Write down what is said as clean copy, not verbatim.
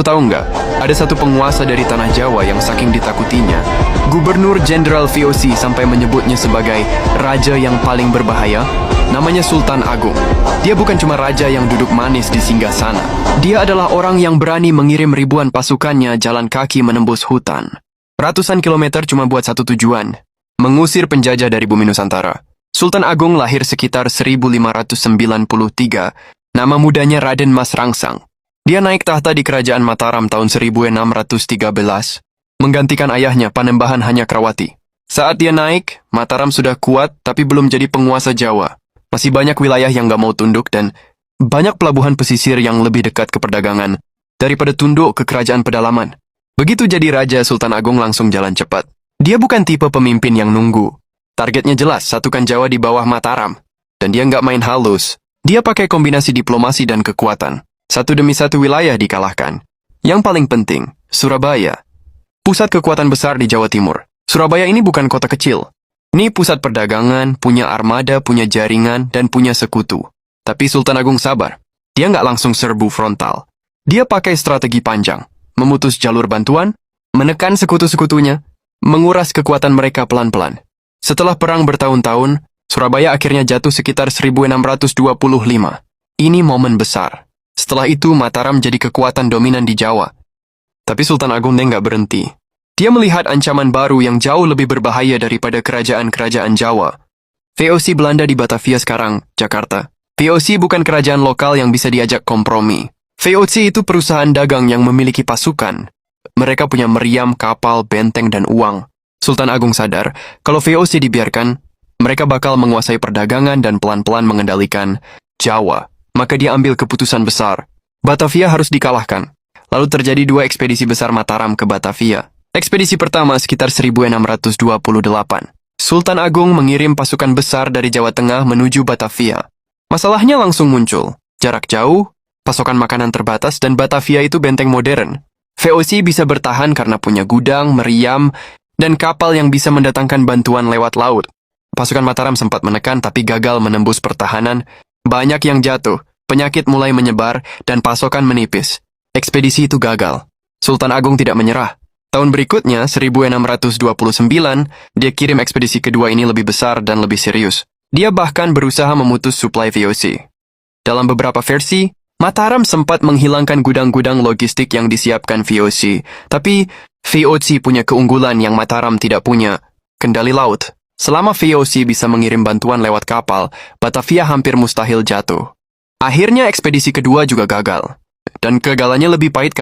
Lu tahu nggak, ada satu penguasa dari tanah Jawa yang saking ditakutinya, Gubernur Jenderal VOC sampai menyebutnya sebagai raja yang paling berbahaya. Namanya Sultan Agung. Dia bukan cuma raja yang duduk manis di singgasana. Dia adalah orang yang berani mengirim ribuan pasukannya jalan kaki menembus hutan. Ratusan kilometer cuma buat satu tujuan, mengusir penjajah dari bumi Nusantara. Sultan Agung lahir sekitar 1593. Nama mudanya Raden Mas Rangsang. Dia naik tahta di Kerajaan Mataram tahun 1613, menggantikan ayahnya Panembahan Hanyakrawati. Saat dia naik, Mataram sudah kuat tapi belum jadi penguasa Jawa. Masih banyak wilayah yang gak mau tunduk dan banyak pelabuhan pesisir yang lebih dekat ke perdagangan daripada tunduk ke kerajaan pedalaman. Begitu jadi raja, Sultan Agung langsung jalan cepat. Dia bukan tipe pemimpin yang nunggu. Targetnya jelas, satukan Jawa di bawah Mataram. Dan dia nggak main halus. Dia pakai kombinasi diplomasi dan kekuatan. Satu demi satu wilayah dikalahkan. Yang paling penting, Surabaya. Pusat kekuatan besar di Jawa Timur. Surabaya ini bukan kota kecil. Ini pusat perdagangan, punya armada, punya jaringan, dan punya sekutu. Tapi Sultan Agung sabar. Dia nggak langsung serbu frontal. Dia pakai strategi panjang. Memutus jalur bantuan, menekan sekutu-sekutunya, menguras kekuatan mereka pelan-pelan. Setelah perang bertahun-tahun, Surabaya akhirnya jatuh sekitar 1625. Ini momen besar. Setelah itu, Mataram jadi kekuatan dominan di Jawa. Tapi Sultan Agung nggak berhenti. Dia melihat ancaman baru yang jauh lebih berbahaya daripada kerajaan-kerajaan Jawa. VOC Belanda di Batavia sekarang, Jakarta. VOC bukan kerajaan lokal yang bisa diajak kompromi. VOC itu perusahaan dagang yang memiliki pasukan. Mereka punya meriam, kapal, benteng, dan uang. Sultan Agung sadar, kalau VOC dibiarkan, mereka bakal menguasai perdagangan dan pelan-pelan mengendalikan Jawa. Maka dia ambil keputusan besar. Batavia harus dikalahkan. Lalu terjadi dua ekspedisi besar Mataram ke Batavia. Ekspedisi pertama sekitar 1628. Sultan Agung mengirim pasukan besar dari Jawa Tengah menuju Batavia. Masalahnya langsung muncul. Jarak jauh, pasokan makanan terbatas, dan Batavia itu benteng modern. VOC bisa bertahan karena punya gudang, meriam, dan kapal yang bisa mendatangkan bantuan lewat laut. Pasukan Mataram sempat menekan tapi gagal menembus pertahanan. Banyak yang jatuh, penyakit mulai menyebar, dan pasokan menipis. Ekspedisi itu gagal. Sultan Agung tidak menyerah. Tahun berikutnya, 1629, dia kirim ekspedisi kedua ini lebih besar dan lebih serius. Dia bahkan berusaha memutus suplai VOC. Dalam beberapa versi, Mataram sempat menghilangkan gudang-gudang logistik yang disiapkan VOC. Tapi, VOC punya keunggulan yang Mataram tidak punya, kendali laut. Selama VOC bisa mengirim bantuan lewat kapal, Batavia hampir mustahil jatuh. Akhirnya ekspedisi kedua juga gagal. Dan kegagalannya lebih pahit